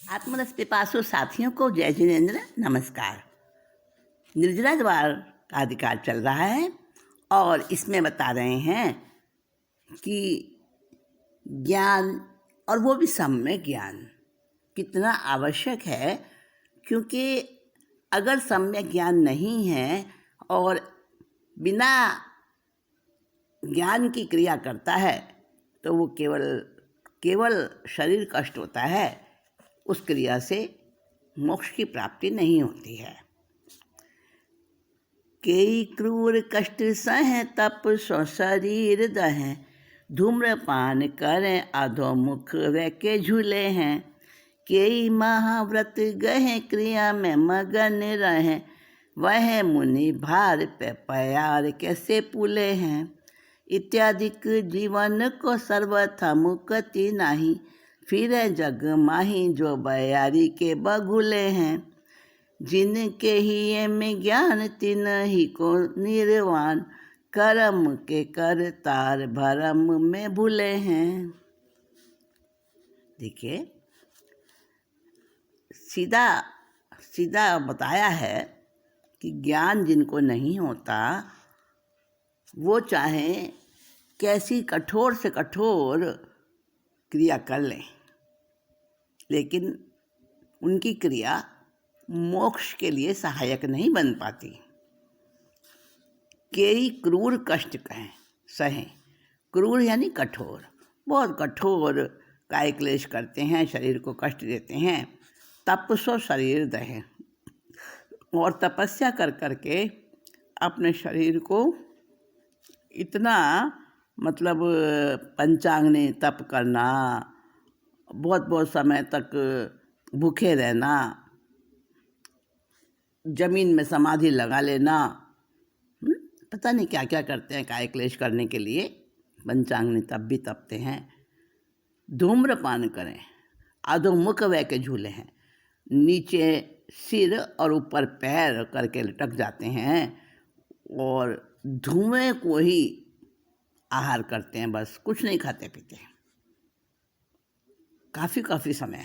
आत्मरस पिपासु साथियों को जय जिनेन्द्र नमस्कार। निर्जला द्वार का अधिकार चल रहा है और इसमें बता रहे हैं कि ज्ञान, और वो भी सम्यक ज्ञान, कितना आवश्यक है। क्योंकि अगर सम्यक ज्ञान नहीं है और बिना ज्ञान की क्रिया करता है तो वो केवल शरीर कष्ट होता है, उस क्रिया से मोक्ष की प्राप्ति नहीं होती है। कई क्रूर कष्ट सह तप सो शरीर दहें, धूम्रपान करें अधोमुख वे के झूले हैं। कई महाव्रत गहे क्रिया में मगन रहें, वह मुनि भार पे प्यार कैसे पुले हैं। इत्यादिक जीवन को सर्वथा मुक्ति नहीं, फिर जग माही जो बयारी के बगुले हैं। जिनके ही में ज्ञान तिन ही को निर्वाण, कर्म के करतार भरम में भूले हैं। देखिए, सीधा सीधा बताया है कि ज्ञान जिनको नहीं होता वो चाहे कैसी कठोर से कठोर क्रिया कर लें, लेकिन उनकी क्रिया मोक्ष के लिए सहायक नहीं बन पाती। कई क्रूर कष्ट कहें सहें, क्रूर यानी कठोर, बहुत कठोर काय क्लेश करते हैं, शरीर को कष्ट देते हैं। तपसो शरीर दहें, और तपस्या कर करके अपने शरीर को इतना पंचांगनी तप करना, बहुत बहुत समय तक भूखे रहना, जमीन में समाधि लगा लेना, पता नहीं क्या क्या करते हैं काय क्लेश करने के लिए। पंचांगनी तप भी तपते हैं। धूम्रपान करें अधोमुख वह के झूले हैं, नीचे सिर और ऊपर पैर करके लटक जाते हैं और धुएं को ही आहार करते हैं, बस कुछ नहीं खाते पीते काफ़ी समय।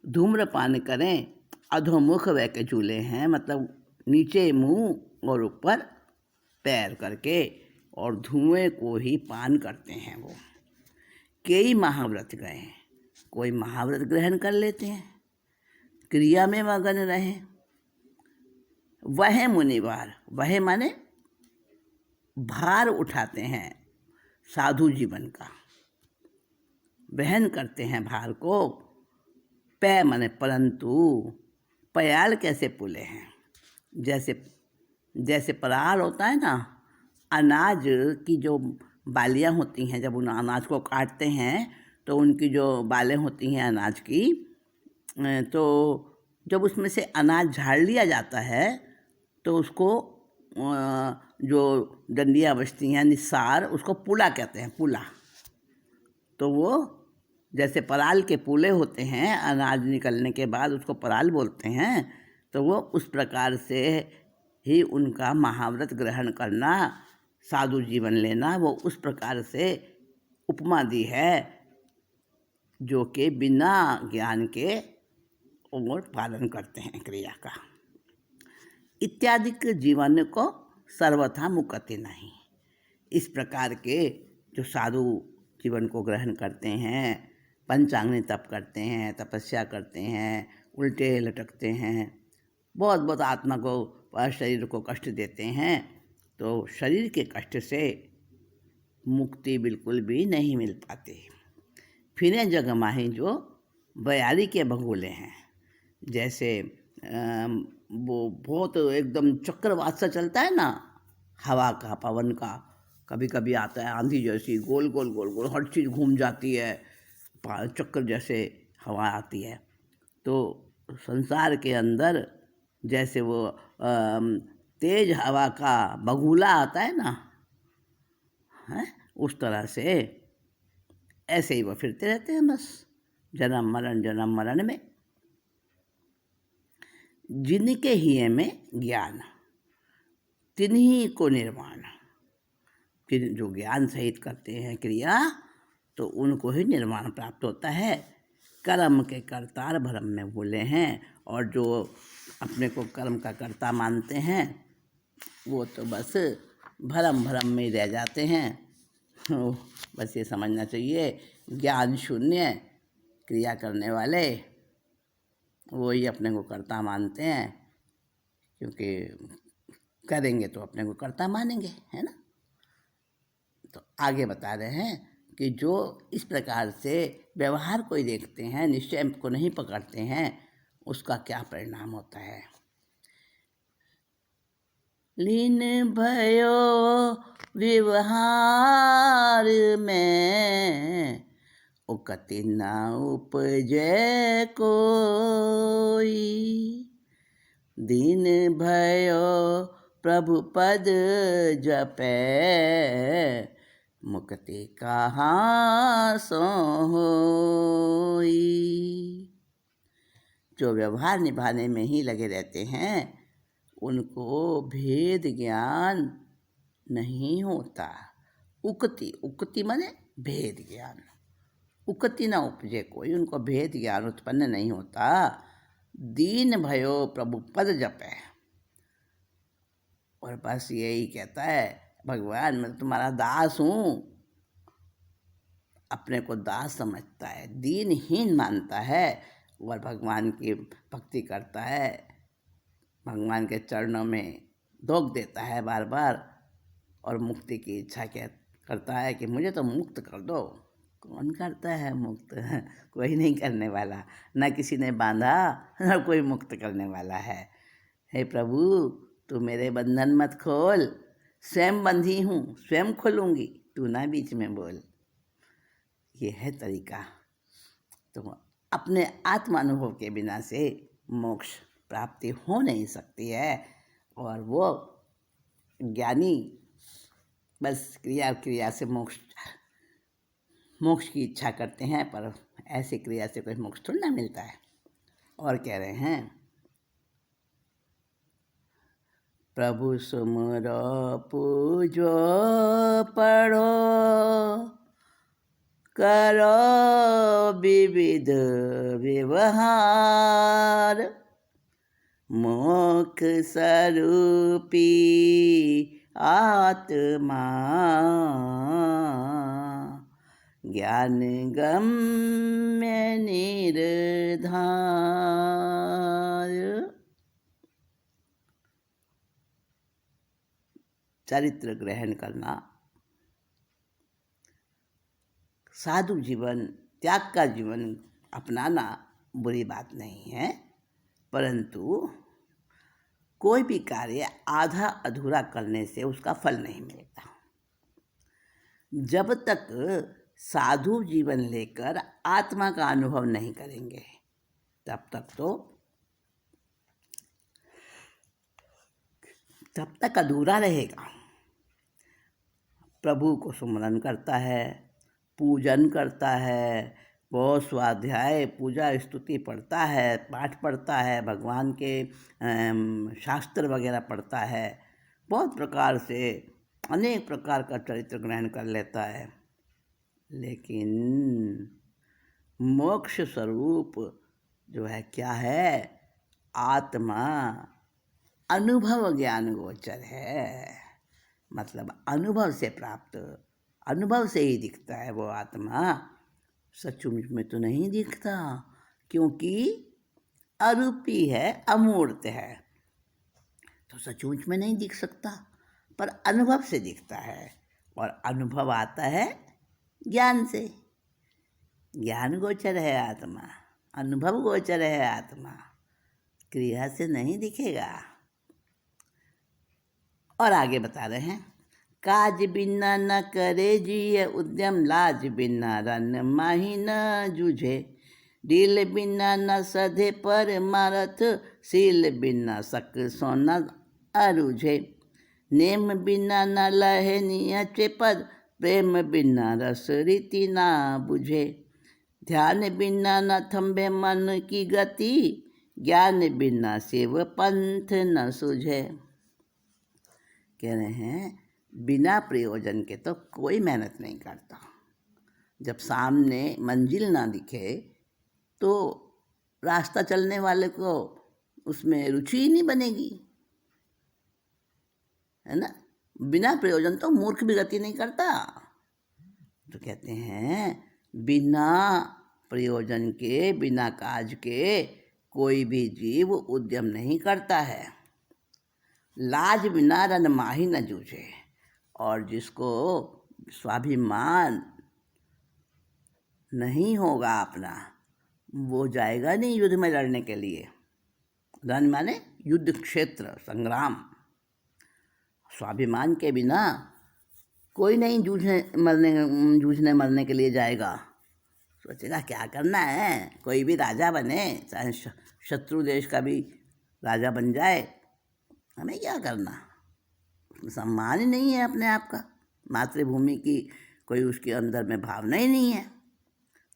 धूम्रपान करें अधोमुख वह के झूले हैं, मतलब नीचे मुंह और ऊपर पैर करके, और धुएं को ही पान करते हैं वो। कई महाव्रत गए हैं, कोई महाव्रत ग्रहण कर लेते हैं, क्रिया में मगन रहे। वह मुनिवार, वह माने भार उठाते हैं साधु जीवन का, वहन करते हैं भार को। पै माने परंतु, पयाल कैसे पुले हैं, जैसे पराल होता है ना, अनाज की जो बालियाँ होती हैं, जब उन अनाज को काटते हैं तो उनकी जो बालें होती हैं अनाज की, तो जब उसमें से अनाज झाड़ लिया जाता है तो उसको जो डंडियाँ बचती हैं निस्सार, उसको पुला कहते हैं, पुला। तो वो जैसे पराल के पुले होते हैं, अनाज निकलने के बाद उसको पराल बोलते हैं, तो वो उस प्रकार से ही उनका महाव्रत ग्रहण करना, साधु जीवन लेना, वो उस प्रकार से उपमा दी है जो कि बिना ज्ञान के और पालन करते हैं क्रिया का। इत्यादि जीवन को सर्वथा मुक्ति नहीं, इस प्रकार के जो साधु जीवन को ग्रहण करते हैं, पंचांगनी तप करते हैं, तपस्या करते हैं, उल्टे लटकते हैं, बहुत बहुत आत्मा को शरीर को कष्ट देते हैं, तो शरीर के कष्ट से मुक्ति बिल्कुल भी नहीं मिल पाती। फिर जग माही जो बयारी के भगोले हैं, जैसे वो बहुत एकदम चक्रवात सा चलता है ना, हवा का, पवन का, कभी कभी आता है आंधी जैसी, गोल गोल गोल गोल हर चीज़ घूम जाती है, चक्कर जैसे हवा आती है। तो संसार के अंदर जैसे वो तेज हवा का बगुला आता है ना, है, उस तरह से ऐसे ही वो फिरते रहते हैं बस, जन्म मरण में। जिनके ही में ज्ञान तिन्हीं को निर्वाण, फिर जो ज्ञान सहित करते हैं क्रिया, तो उनको ही निर्वाण प्राप्त होता है। कर्म के करतार भ्रम में भूले हैं, और जो अपने को कर्म का कर्ता मानते हैं वो तो बस भ्रम भ्रम में ही रह जाते हैं। बस ये समझना चाहिए, ज्ञान शून्य क्रिया करने वाले वो ही अपने को कर्ता मानते हैं, क्योंकि करेंगे तो अपने को कर्ता मानेंगे, है ना। तो आगे बता रहे हैं कि जो इस प्रकार से व्यवहार को ही देखते हैं, निश्चय को नहीं पकड़ते हैं, उसका क्या परिणाम होता है। लीन भयो व्यवहार में, उकति न उपजे कोई। दीन भयो प्रभु पद जपे, मुक्ति कहाँ सो होई। जो व्यवहार निभाने में ही लगे रहते हैं उनको भेद ज्ञान नहीं होता। उक्ति माने भेद ज्ञान, उक्ति न उपजे कोई, उनको भेद ज्ञान उत्पन्न नहीं होता। दीन भयो प्रभु पद जपे, और बस यही कहता है भगवान मैं तुम्हारा दास हूँ, अपने को दास समझता है, दीनहीन मानता है और भगवान की भक्ति करता है, भगवान के चरणों में धोख देता है बार बार, और मुक्ति की इच्छा करता है कि मुझे तो मुक्त कर दो। कौन करता है मुक्त? कोई नहीं करने वाला, ना किसी ने बांधा, ना कोई मुक्त करने वाला है। हे प्रभु तू मेरे बंधन मत खोल, स्वयं बंधी हूँ, स्वयं खोलूँगी, तू ना बीच में बोल। ये है तरीका। तो अपने आत्मानुभव के बिना से मोक्ष प्राप्ति हो नहीं सकती है, और वो ज्ञानी बस क्रिया से मोक्ष की इच्छा करते हैं, पर ऐसी क्रिया से कोई मोक्ष थोड़ा ना मिलता है। और कह रहे हैं प्रभु सुमरो पूजो पढ़ो, करो विविध व्यवहार, मोक्ष स्वरूपी आत्मा, ज्ञान गम्य निर्धार। चरित्र ग्रहण करना, साधु जीवन, त्याग का जीवन अपनाना बुरी बात नहीं है, परंतु कोई भी कार्य आधा अधूरा करने से उसका फल नहीं मिलता। जब तक साधु जीवन लेकर आत्मा का अनुभव नहीं करेंगे तब तक अधूरा रहेगा। प्रभु को सुमरन करता है, पूजन करता है, बहुत स्वाध्याय पूजा स्तुति पढ़ता है, पाठ पढ़ता है, भगवान के शास्त्र वगैरह पढ़ता है, बहुत प्रकार से अनेक प्रकार का चरित्र ग्रहण कर लेता है, लेकिन मोक्ष स्वरूप जो है क्या है, आत्मा अनुभव ज्ञान गोचर है। मतलब अनुभव से प्राप्त, अनुभव से ही दिखता है वो आत्मा, सचमुच में तो नहीं दिखता, क्योंकि अरूपी है, अमूर्त है, तो सचमुच में नहीं दिख सकता, पर अनुभव से दिखता है। और अनुभव आता है ज्ञान से, ज्ञान गोचर है आत्मा, अनुभव गोचर है आत्मा, क्रिया से नहीं दिखेगा। और आगे बता रहे हैं, काज बिना न करे जिय उद्यम, लाज बिना रन माही न जूझे, दिल बिना न सधे पर मारथ, सील बिना सक सोना अरुझे, नेम बिना न लहे नियचे पद, प्रेम बिना रस रीति ना बुझे, ध्यान बिना न थम्बे मन की गति, ज्ञान बिना शिव पंथ न सूझे। कह रहे हैं बिना प्रयोजन के तो कोई मेहनत नहीं करता। जब सामने मंजिल ना दिखे तो रास्ता चलने वाले को उसमें रुचि ही नहीं बनेगी, है ना। बिना प्रयोजन तो मूर्ख भी गति नहीं करता। तो कहते हैं बिना प्रयोजन के, बिना काज के कोई भी जीव उद्यम नहीं करता है। लाज बिना रन माही न जूझे, और जिसको स्वाभिमान नहीं होगा अपना, वो जाएगा नहीं युद्ध में लड़ने के लिए। रण माने युद्ध क्षेत्र, संग्राम। स्वाभिमान के बिना कोई नहीं जूझने मरने के लिए जाएगा। सोचेगा क्या करना है, कोई भी राजा बने, चाहे शत्रु देश का भी राजा बन जाए, हमें क्या करना। सम्मान ही नहीं है अपने आप का, मातृभूमि की कोई उसके अंदर में भावना ही नहीं है।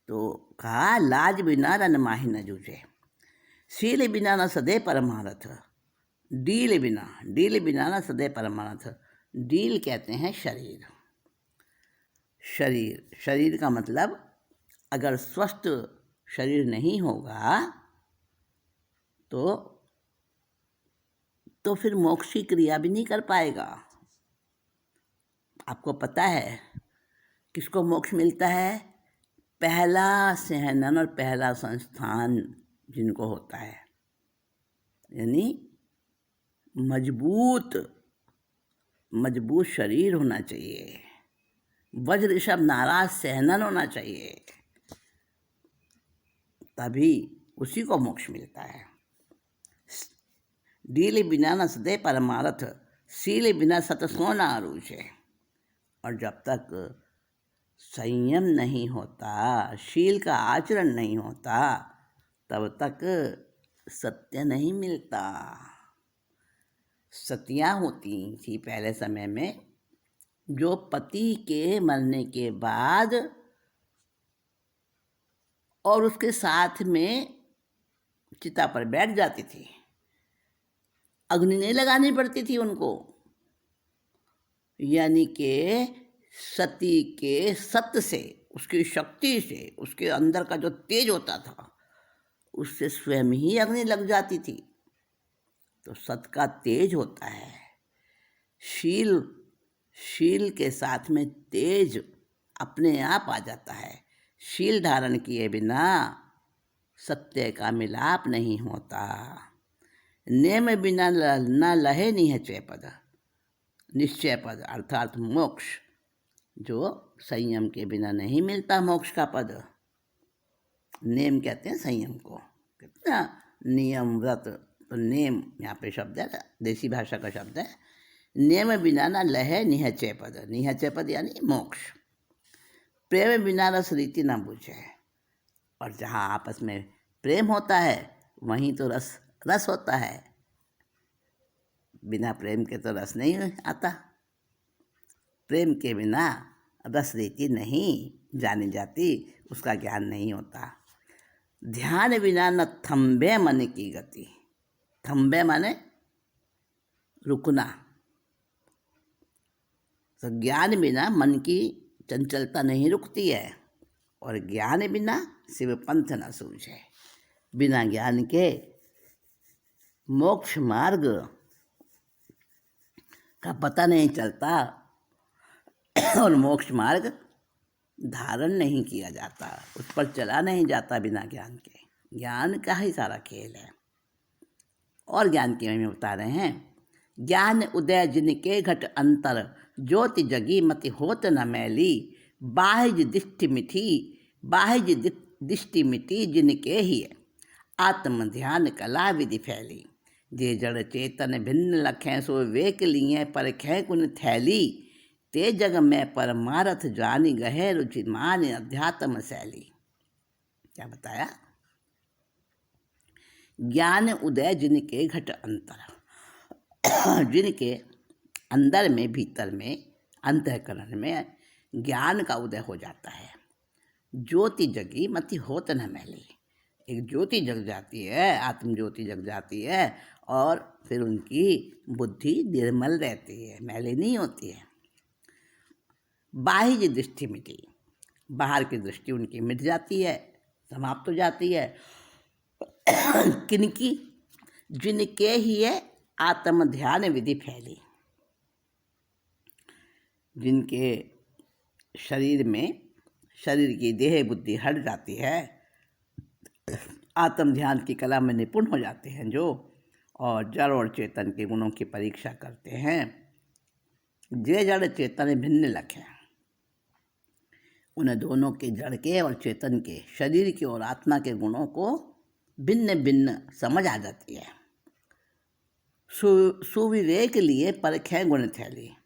तो कहा लाज बिना रन माही न जूझे, शील बिना न सदे परमारथ, डील बिना न सदे परमारथ। डील कहते हैं शरीर। शरीर का मतलब अगर स्वस्थ शरीर नहीं होगा तो फिर मोक्ष की क्रिया भी नहीं कर पाएगा। आपको पता है किसको मोक्ष मिलता है? पहला सहनन और पहला संस्थान जिनको होता है, यानी मजबूत शरीर होना चाहिए, वज्र ऋषभ नाराज सहनन होना चाहिए, तभी उसी को मोक्ष मिलता है। डील बिना न सदे परमारथ, सील बिना सत सोना आरूचे। और जब तक संयम नहीं होता, शील का आचरण नहीं होता, तब तक सत्य नहीं मिलता। सतियाँ होती थी पहले समय में, जो पति के मरने के बाद और उसके साथ में चिता पर बैठ जाती थी। अग्नि नहीं लगानी पड़ती थी उनको, यानी कि सती के सत्य से, उसकी शक्ति से, उसके अंदर का जो तेज होता था, उससे स्वयं ही अग्नि लग जाती थी। तो सत का तेज होता है। शील के साथ में तेज अपने आप आ जाता है। शील धारण किए बिना सत्य का मिलाप नहीं होता। नेम बिना न लहे निश्चय पद, निश्चय पद अर्थात मोक्ष, जो संयम के बिना नहीं मिलता मोक्ष का पद। नेम कहते हैं संयम को, कहते हैं नियम व्रत। तो नेम यहाँ पे शब्द है, देसी भाषा का शब्द है। नेम बिना न लहे निश्चय पद, निश्चय पद यानी मोक्ष। प्रेम बिना रस रीति न बूझे, और जहाँ आपस में प्रेम होता है वहीं तो रस होता है। बिना प्रेम के तो रस नहीं आता। प्रेम के बिना रस रीति नहीं जानी जाती, उसका ज्ञान नहीं होता। ध्यान बिना न थम्बे मन की गति, थम्बे माने रुकना। तो ज्ञान बिना मन की चंचलता नहीं रुकती है, और ज्ञान बिना शिव पंथ न सूझे। बिना ज्ञान के मोक्ष मार्ग का पता नहीं चलता, और मोक्ष मार्ग धारण नहीं किया जाता, उस पर चला नहीं जाता बिना ज्ञान के। ज्ञान का ही सारा खेल है। और ज्ञान के में बता रहे हैं, ज्ञान उदय जिनके घट अंतर, ज्योति जगी मति होत न मैली। बाह्य दृष्टि मिटी जिनके ही, आत्म ध्यान कला विधि फैली। जे जड़ चेतन भिन्न लखें, सो वेक लिए परखें कुन थैली। ते जग में परमारथ जानी, गहे रुचि मान अध्यात्म शैली। क्या बताया? ज्ञान उदय जिनके घट अंतर, जिनके अंदर में, भीतर में, अंतःकरण में ज्ञान का उदय हो जाता है। ज्योति जगी मति होत न मैली, एक ज्योति जग जाती है, आत्म ज्योति जग जाती है, और फिर उनकी बुद्धि निर्मल रहती है, मैली नहीं होती है। बाह्य दृष्टि मिटी, बाहर की दृष्टि उनकी मिट जाती है, समाप्त हो जाती है। किनकी? जिनके ही ये आत्म ध्यान विधि फैली, जिनके शरीर में, शरीर की देह बुद्धि हट जाती है, आत्म ध्यान की कला में निपुण हो जाते हैं जो, और जड़ और चेतन के गुणों की परीक्षा करते हैं। जे जड़ चेतन भिन्न लक्ष्य, उन्हें दोनों के जड़ के और चेतन के, शरीर के और आत्मा के गुणों को भिन्न भिन्न समझ आ जाती है। सुविवेक लिए परखें गुण थैली,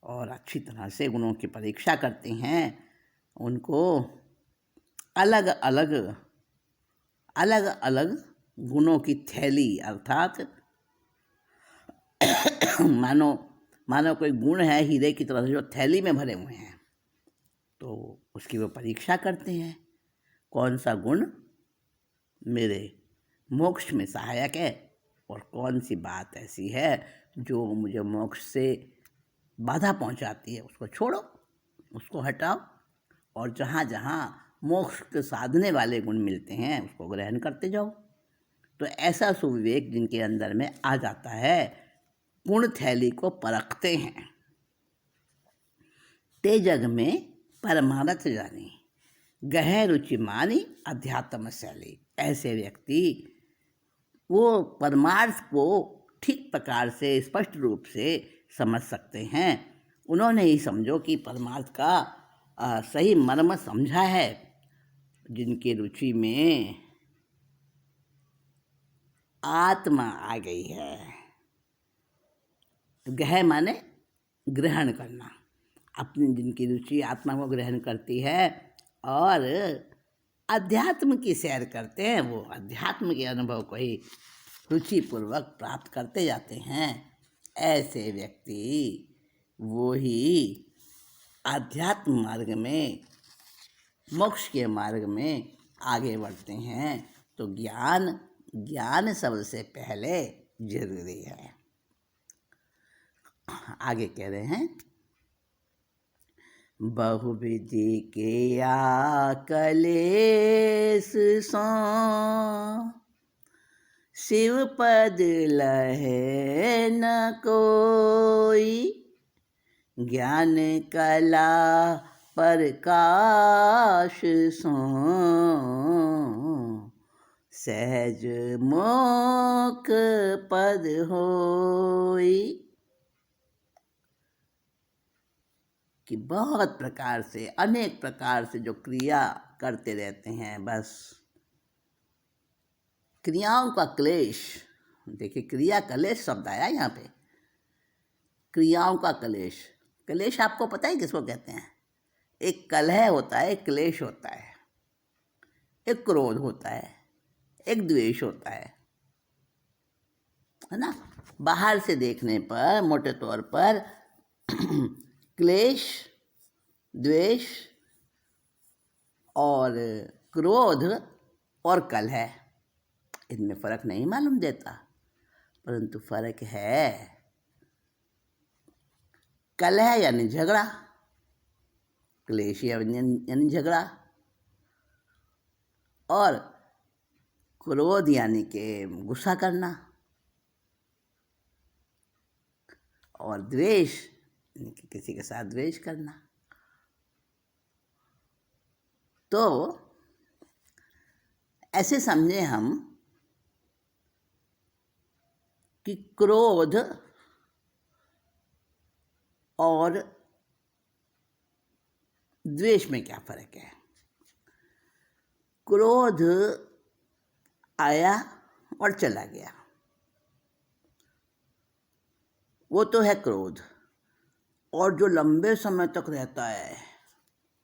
और अच्छी तरह से गुणों की परीक्षा करते हैं, उनको अलग अलग अलग अलग गुणों की थैली, अर्थात मानो कोई गुण है हीरे की तरह से जो थैली में भरे हुए हैं, तो उसकी वो परीक्षा करते हैं, कौन सा गुण मेरे मोक्ष में सहायक है और कौन सी बात ऐसी है जो मुझे मोक्ष से बाधा पहुंचाती है। उसको छोड़ो, उसको हटाओ, और जहाँ जहाँ मोक्ष के साधने वाले गुण मिलते हैं उसको ग्रहण करते जाओ। तो ऐसा सुविवेक जिनके अंदर में आ जाता है, गुण थैली को परखते हैं। ते जग में परमारथ जानी, गहन रुचि मानी अध्यात्म शैली। ऐसे व्यक्ति वो परमार्थ को ठीक प्रकार से, स्पष्ट रूप से समझ सकते हैं। उन्होंने ही समझो कि परमार्थ का सही मर्म समझा है, जिनकी रुचि में आत्मा आ गई है। गह माने ग्रहण करना, अपनी जिनकी रुचि आत्मा को ग्रहण करती है और अध्यात्म की सैर करते हैं, वो अध्यात्म के अनुभव को ही रुचिपूर्वक प्राप्त करते जाते हैं। ऐसे व्यक्ति वो ही आध्यात्म मार्ग में, मोक्ष के मार्ग में आगे बढ़ते हैं। तो ज्ञान सबसे पहले जरूरी है। आगे कह रहे हैं, बहुविधि के आकलेश सो शिव पद लहे न कोई, ज्ञान कला प्रकाश सो सहज मोक्ष पद होई। कि बहुत प्रकार से, अनेक प्रकार से जो क्रिया करते रहते हैं, बस क्रियाओं का क्लेश। देखिए, क्रिया कलेश शब्द आया यहाँ पे, क्रियाओं का क्लेश। क्लेश आपको पता है किसको कहते हैं? एक कलह होता है, एक क्लेश होता है, एक क्रोध होता है, एक द्वेष होता है ना। बाहर से देखने पर मोटे तौर पर क्लेश, द्वेष और क्रोध और कलह, इनमें फर्क नहीं मालूम देता, परंतु फर्क है। कलह यानी झगड़ा, क्लेश यानी झगड़ा, और क्रोध यानी कि गुस्सा करना, और द्वेष किसी के साथ द्वेष करना। तो ऐसे समझे हम कि क्रोध और द्वेष में क्या फर्क है। क्रोध आया और चला गया, वो तो है क्रोध, और जो लंबे समय तक रहता है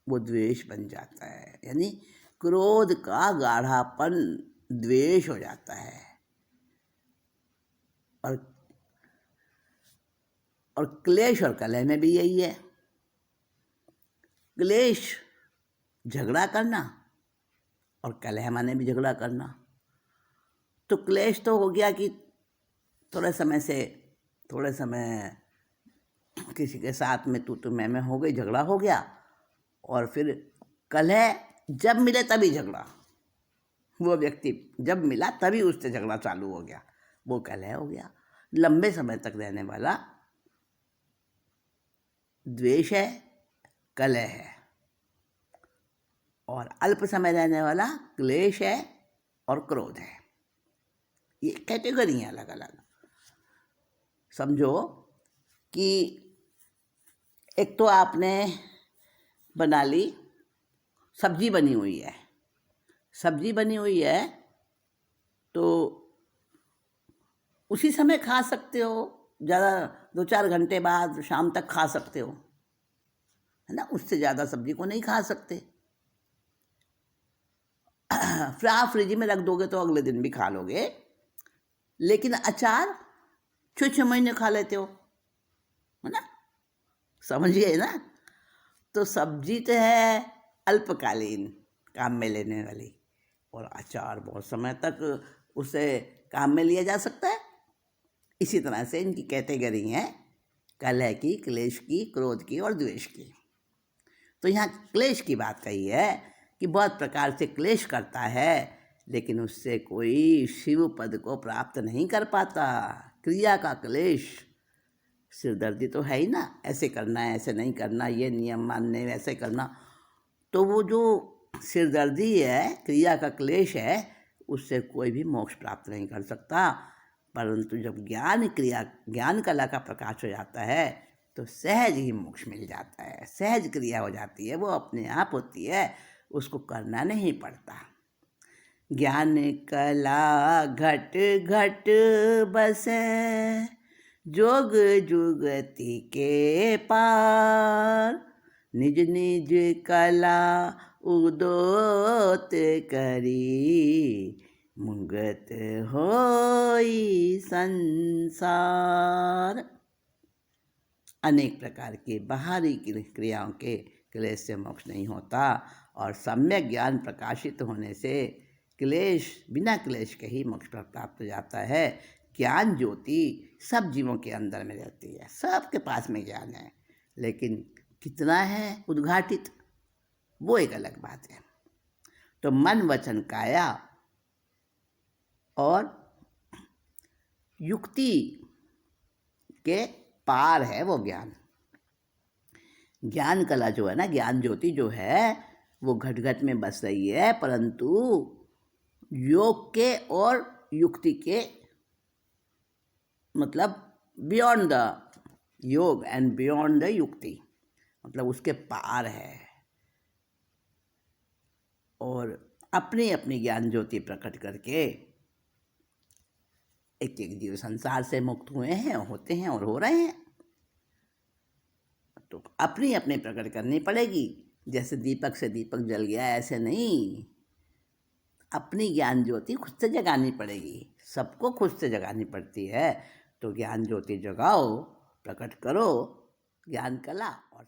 वो द्वेष बन जाता है। यानी क्रोध का गाढ़ापन द्वेष हो जाता है, और क्लेश और कलह में भी यही है। क्लेश झगड़ा करना और कलह माने भी झगड़ा करना। तो क्लेश तो हो गया कि थोड़े समय किसी के साथ में तू मैं हो गई, झगड़ा हो गया, और फिर कलह जब मिले तभी झगड़ा, वो व्यक्ति जब मिला तभी उससे झगड़ा चालू हो गया, वो कलह हो गया। लंबे समय तक रहने वाला द्वेष है, कलह है, और अल्प समय रहने वाला क्लेश है और क्रोध है। ये कैटेगरी हैं अलग अलग। समझो कि एक तो आपने बना ली, सब्जी बनी हुई है, सब्जी बनी हुई है तो उसी समय खा सकते हो, ज़्यादा 2-4 घंटे बाद शाम तक खा सकते हो, है ना। उससे ज़्यादा सब्जी को नहीं खा सकते। फिर आप फ्रिज में रख दोगे तो अगले दिन भी खा लोगे, लेकिन अचार 6-6 महीने खा लेते हो, है ना। समझिए ना। तो सब्जी तो है अल्पकालीन काम में लेने वाली, और अचार बहुत समय तक उसे काम में लिया जा सकता है। इसी तरह से इनकी कैटेगरी हैं कलह की, क्लेश की, क्रोध की और द्वेष की। तो यहाँ क्लेश की बात कही है कि बहुत प्रकार से क्लेश करता है, लेकिन उससे कोई शिव पद को प्राप्त नहीं कर पाता। क्रिया का क्लेश, सिरदर्दी तो है ही ना, ऐसे करना है, ऐसे नहीं करना, ये नियम मानने, वैसे करना। तो वो जो सिरदर्दी है, क्रिया का क्लेश है, उससे कोई भी मोक्ष प्राप्त नहीं कर सकता। परंतु जब ज्ञान कला का प्रकाश हो जाता है तो सहज ही मोक्ष मिल जाता है। सहज क्रिया हो जाती है, वो अपने आप होती है, उसको करना नहीं पड़ता। ज्ञान कला घट घट बसे, जोग जुगति के पार। निज निज कला उदोत करी, मुगत होई संसार। अनेक प्रकार की बाहरी क्रियाओं के क्लेश से मोक्ष नहीं होता, और सम्यक ज्ञान प्रकाशित होने से बिना क्लेश के ही मोक्ष प्राप्त हो जाता है। ज्ञान ज्योति सब जीवों के अंदर में रहती है, सबके पास में ज्ञान है, लेकिन कितना है उद्घाटित, वो एक अलग बात है। तो मन वचन काया और युक्ति के पार है वो ज्ञान। ज्ञान कला जो है ना, ज्ञान ज्योति जो है, वो घट घट में बस रही है, परंतु योग के और युक्ति के, मतलब बियॉन्ड द योग एंड बियॉन्ड द युक्ति, मतलब उसके पार है। और अपनी अपनी ज्ञान ज्योति प्रकट करके एक एक जीव संसार से मुक्त हुए हैं, होते हैं और हो रहे हैं। तो अपनी अपनी प्रकट करनी पड़ेगी। जैसे दीपक से दीपक जल गया, ऐसे नहीं, अपनी ज्ञान ज्योति खुद से जगानी पड़ेगी। सबको खुद से जगानी पड़ती है। तो ज्ञान ज्योति जगाओ, प्रकट करो ज्ञान कला और